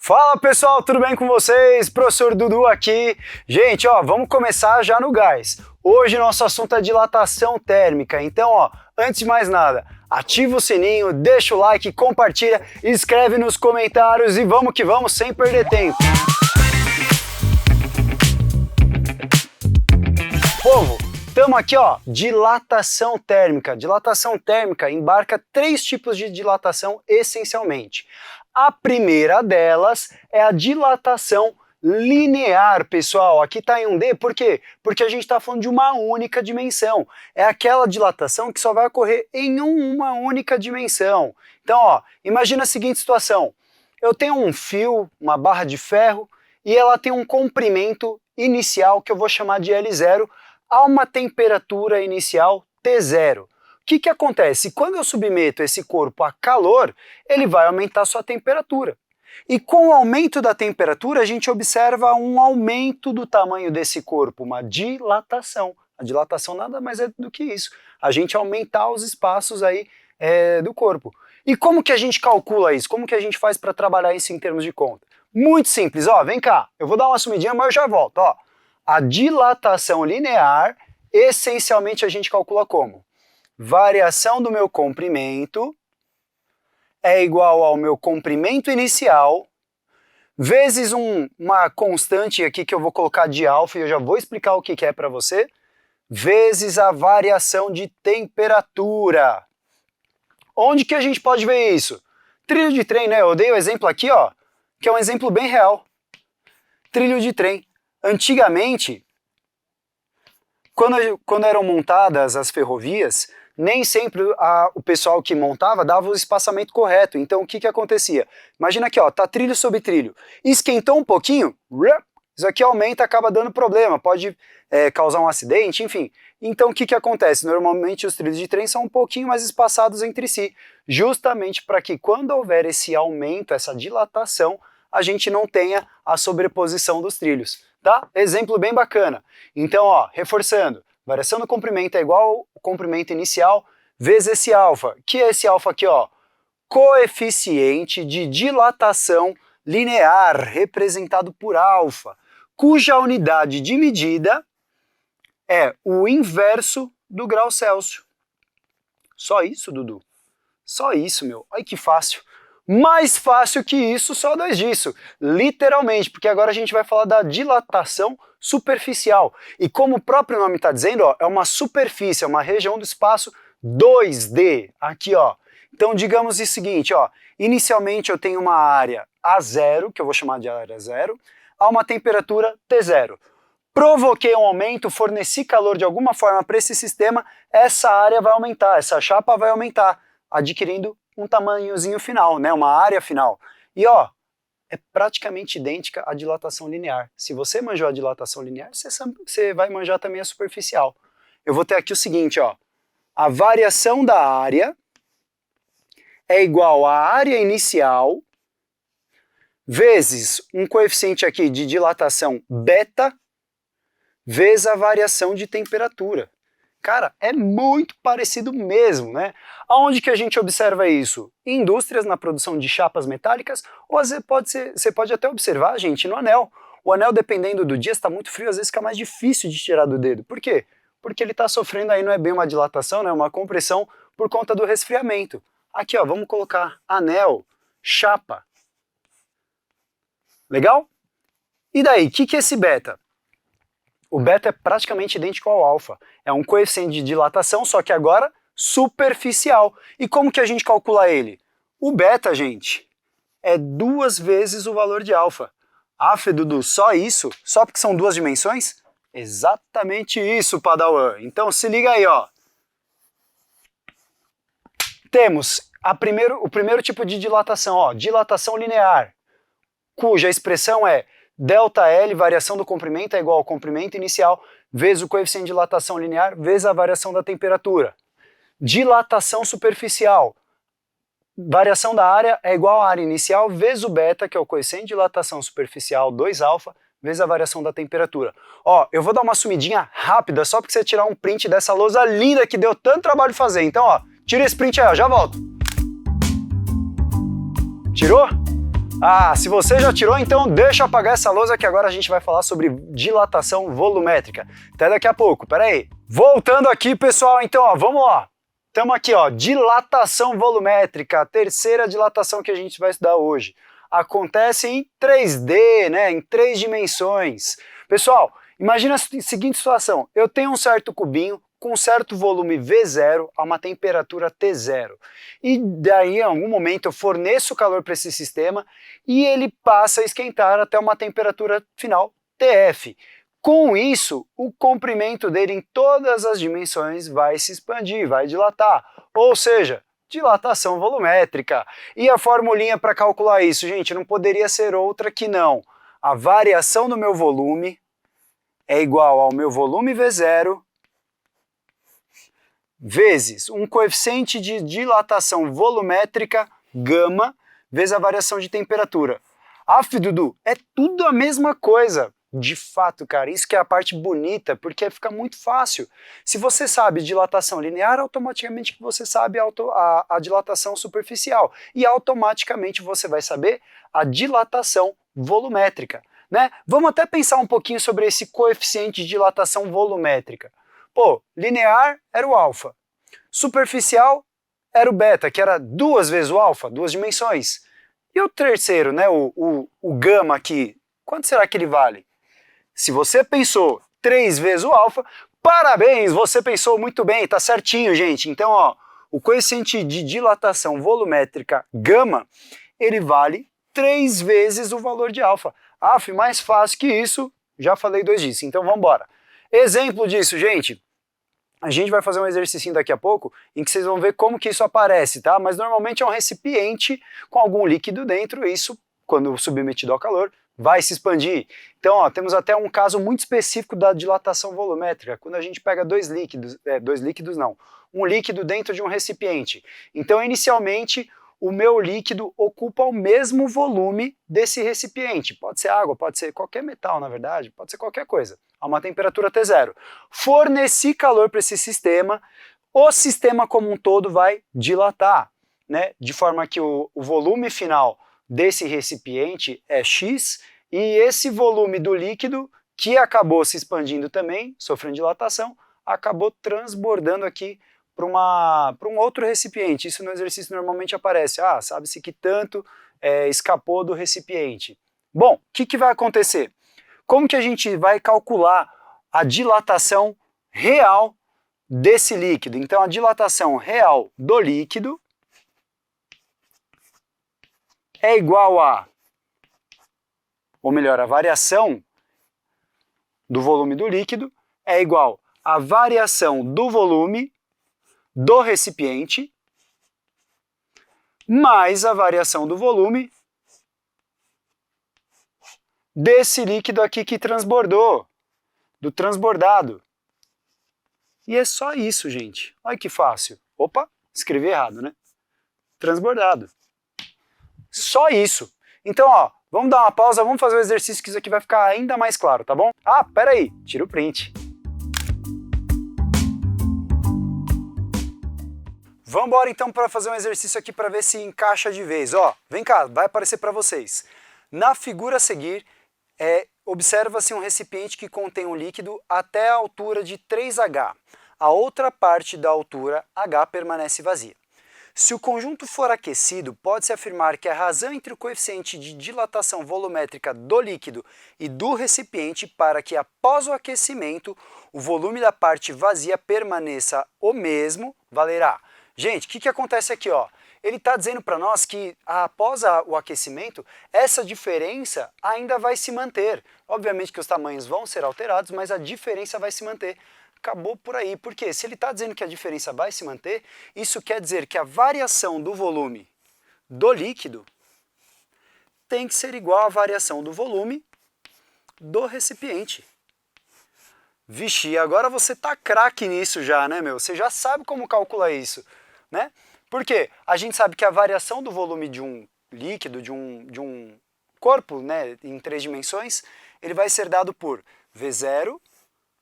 Fala pessoal, tudo bem com vocês? Professor Dudu aqui. Gente, vamos começar já no gás. Hoje nosso assunto é dilatação térmica, então antes de mais nada, ativa o sininho, deixa o like, compartilha, escreve nos comentários e vamos que vamos sem perder tempo. Povo, estamos aqui, dilatação térmica. Dilatação térmica embarca 3 tipos de dilatação essencialmente. A primeira delas é a dilatação linear, pessoal. Aqui está em um D, por quê? Porque a gente está falando de uma única dimensão. É aquela dilatação que só vai ocorrer em uma única dimensão. Então, imagina a seguinte situação. Eu tenho um fio, uma barra de ferro, e ela tem um comprimento inicial que eu vou chamar de L0 a uma temperatura inicial T0. O que acontece? Quando eu submeto esse corpo a calor, ele vai aumentar sua temperatura. E com o aumento da temperatura, a gente observa um aumento do tamanho desse corpo, uma dilatação. A dilatação nada mais é do que isso. A gente aumentar os espaços aí do corpo. E como que a gente calcula isso? Como que a gente faz para trabalhar isso em termos de conta? Muito simples, vem cá. Eu vou dar uma sumidinha, mas eu já volto. A dilatação linear, essencialmente a gente calcula como? Variação do meu comprimento é igual ao meu comprimento inicial vezes uma constante aqui que eu vou colocar de alfa e eu já vou explicar o que é para você, vezes a variação de temperatura. Onde que a gente pode ver isso? Trilho de trem, né? Eu dei o exemplo aqui, que é um exemplo bem real. Trilho de trem. Antigamente, quando eram montadas as ferrovias, nem sempre o pessoal que montava dava o espaçamento correto. Então o que acontecia? Imagina aqui, tá trilho sobre trilho. Esquentou um pouquinho, isso aqui aumenta, acaba dando problema, pode causar um acidente, enfim. Então o que acontece? Normalmente os trilhos de trem são um pouquinho mais espaçados entre si, justamente para que quando houver esse aumento, essa dilatação, a gente não tenha a sobreposição dos trilhos. Tá? Exemplo bem bacana. Então, reforçando, variação do comprimento é igual ao comprimento inicial vezes esse alfa. Que é esse alfa aqui, coeficiente de dilatação linear, representado por alfa, cuja unidade de medida é o inverso do grau Celsius. Só isso, Dudu? Só isso, meu. Olha que fácil. Mais fácil que isso, só 2 disso. Literalmente, porque agora a gente vai falar da dilatação superficial. E como o próprio nome está dizendo, é uma superfície, é uma região do espaço 2D. Aqui, Então, digamos o seguinte, inicialmente eu tenho uma área A0, que eu vou chamar de área 0, a uma temperatura T0. Provoquei um aumento, forneci calor de alguma forma para esse sistema, essa área vai aumentar, essa chapa vai aumentar, adquirindo um tamanhozinho final, né? Uma área final. E é praticamente idêntica à dilatação linear. Se você manjou a dilatação linear, você vai manjar também a superficial. Eu vou ter aqui o seguinte, a variação da área é igual à área inicial vezes um coeficiente aqui de dilatação beta vezes a variação de temperatura. Cara, é muito parecido mesmo, né? Aonde que a gente observa isso? Em indústrias, na produção de chapas metálicas, ou às vezes você pode até observar, gente, no anel. O anel, dependendo do dia, está muito frio, às vezes fica mais difícil de tirar do dedo. Por quê? Porque ele está sofrendo aí, não é bem uma dilatação, né? Uma compressão por conta do resfriamento. Aqui, vamos colocar anel, chapa. Legal? E daí, o que é esse beta? O beta é praticamente idêntico ao alfa. É um coeficiente de dilatação, só que agora superficial. E como que a gente calcula ele? O beta, gente, é 2 vezes o valor de alfa. Dudu, só isso? Só porque são 2 dimensões? Exatamente isso, Padawan. Então se liga aí, Temos o primeiro tipo de dilatação, dilatação linear, cuja expressão é ΔL, variação do comprimento, é igual ao comprimento inicial, vezes o coeficiente de dilatação linear, vezes a variação da temperatura. Dilatação superficial, variação da área é igual à área inicial, vezes o beta, que é o coeficiente de dilatação superficial, 2α, vezes a variação da temperatura. Eu vou dar uma sumidinha rápida, só para você tirar um print dessa lousa linda que deu tanto trabalho fazer. Então, tira esse print aí, já volto. Tirou? Ah, se você já tirou, então deixa eu apagar essa lousa que agora a gente vai falar sobre dilatação volumétrica. Até daqui a pouco, peraí. Voltando aqui, pessoal, então, ó, vamos lá. Estamos aqui, ó, dilatação volumétrica, a terceira dilatação que a gente vai estudar hoje. Acontece em 3D, né, em 3 dimensões. Pessoal, imagina a seguinte situação, eu tenho um certo cubinho com um certo volume V0 a uma temperatura T0. E daí, em algum momento, eu forneço calor para esse sistema e ele passa a esquentar até uma temperatura final TF. Com isso, o comprimento dele em todas as dimensões vai se expandir, vai dilatar, ou seja, dilatação volumétrica. E a formulinha para calcular isso, gente, não poderia ser outra que não. A variação do meu volume é igual ao meu volume V0 vezes um coeficiente de dilatação volumétrica, gama, vezes a variação de temperatura. Aff, Dudu, é tudo a mesma coisa. De fato, cara, isso que é a parte bonita, porque fica muito fácil. Se você sabe dilatação linear, automaticamente você sabe a dilatação superficial. E automaticamente você vai saber a dilatação volumétrica. Né? Vamos até pensar um pouquinho sobre esse coeficiente de dilatação volumétrica. Pô, linear era o alfa. Superficial era o beta, que era 2 vezes o alfa, 2 dimensões. E o terceiro, né, o gama aqui, quanto será que ele vale? Se você pensou 3 vezes o alfa, parabéns, você pensou muito bem, tá certinho, gente. Então, ó, o coeficiente de dilatação volumétrica gama, ele vale 3 vezes o valor de alfa. Aff, mais fácil que isso, já falei 2 disso, então vamos embora. Exemplo disso, gente, a gente vai fazer um exercício daqui a pouco em que vocês vão ver como que isso aparece, tá? Mas normalmente é um recipiente com algum líquido dentro, e isso, quando submetido ao calor, vai se expandir. Então, ó, temos até um caso muito específico da dilatação volumétrica, quando a gente pega um líquido dentro de um recipiente. Então, inicialmente, o meu líquido ocupa o mesmo volume desse recipiente. Pode ser água, pode ser qualquer metal, na verdade, pode ser qualquer coisa, a uma temperatura T0. Forneci calor para esse sistema, o sistema como um todo vai dilatar, né? De forma que o volume final desse recipiente é X, e esse volume do líquido, que acabou se expandindo também, sofrendo dilatação, acabou transbordando aqui para um outro recipiente. Isso no exercício normalmente aparece, sabe-se que tanto escapou do recipiente. Bom, o que vai acontecer? Como que a gente vai calcular a dilatação real desse líquido? Então, a dilatação real do líquido é igual a, ou melhor, a variação do volume do líquido é igual à variação do volume do recipiente mais a variação do volume desse líquido aqui que transbordou, do transbordado. E é só isso, gente. Olha que fácil. Opa, escrevi errado, né? Transbordado. Só isso. Então, ó, vamos dar uma pausa, vamos fazer o exercício que isso aqui vai ficar ainda mais claro, tá bom? Ah, peraí, tira o print. Vamos embora então para fazer um exercício aqui para ver se encaixa de vez. Ó, vem cá, vai aparecer para vocês. Na figura a seguir, observa-se um recipiente que contém um líquido até a altura de 3H. A outra parte da altura H permanece vazia. Se o conjunto for aquecido, pode-se afirmar que a razão entre o coeficiente de dilatação volumétrica do líquido e do recipiente para que, após o aquecimento, o volume da parte vazia permaneça o mesmo, valerá. Gente, o que acontece aqui? Ó? Ele está dizendo para nós que, após o aquecimento, essa diferença ainda vai se manter. Obviamente que os tamanhos vão ser alterados, mas a diferença vai se manter. Acabou por aí. Por quê? Se ele está dizendo que a diferença vai se manter, isso quer dizer que a variação do volume do líquido tem que ser igual à variação do volume do recipiente. Vixe, agora você tá craque nisso já, né, meu? Você já sabe como calcular isso, né? Por quê? A gente sabe que a variação do volume de um líquido, de um corpo, né, em 3 dimensões, ele vai ser dado por V0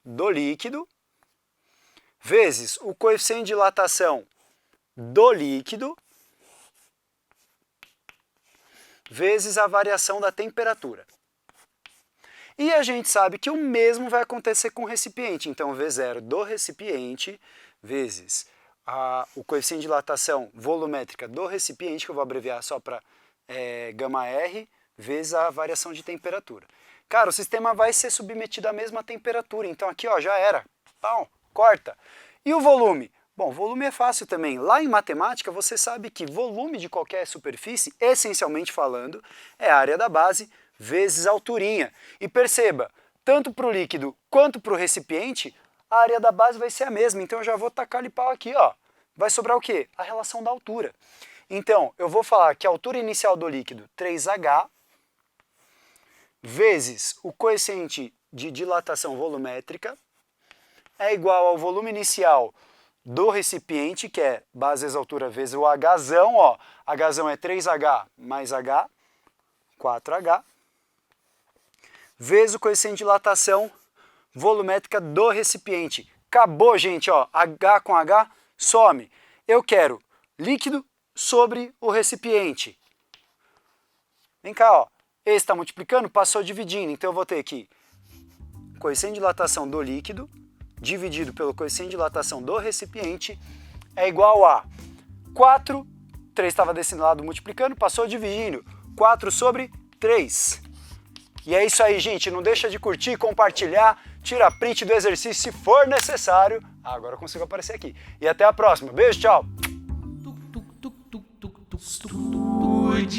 do líquido vezes o coeficiente de dilatação do líquido vezes a variação da temperatura. E a gente sabe que o mesmo vai acontecer com o recipiente. Então, V0 do recipiente vezes o coeficiente de dilatação volumétrica do recipiente, que eu vou abreviar só para γR, vezes a variação de temperatura. Cara, o sistema vai ser submetido à mesma temperatura. Então, aqui ó, já era. Pau, corta. E o volume? Bom, volume é fácil também. Lá em matemática, você sabe que volume de qualquer superfície, essencialmente falando, é a área da base vezes a alturinha. E perceba, tanto para o líquido quanto para o recipiente, a área da base vai ser a mesma. Então eu já vou tacar-lhe pau aqui, ó. Vai sobrar o quê? A relação da altura. Então, eu vou falar que a altura inicial do líquido, 3H, vezes o coeficiente de dilatação volumétrica, é igual ao volume inicial do recipiente, que é base vezes altura vezes o Hzão, ó. Hzão é 3H mais H, 4H, vezes o coeficiente de dilatação volumétrica do recipiente. Acabou, gente, ó. H com H some. Eu quero líquido sobre o recipiente. Vem cá, ó. Esse está multiplicando, passou dividindo. Então eu vou ter aqui coeficiente de dilatação do líquido dividido pelo coeficiente de dilatação do recipiente é igual a 4, 3 estava desse lado multiplicando, passou dividindo, 4 sobre 3. E é isso aí, gente. Não deixa de curtir, compartilhar, tira print do exercício se for necessário. Agora eu consigo aparecer aqui. E até a próxima. Beijo, tchau! Estude.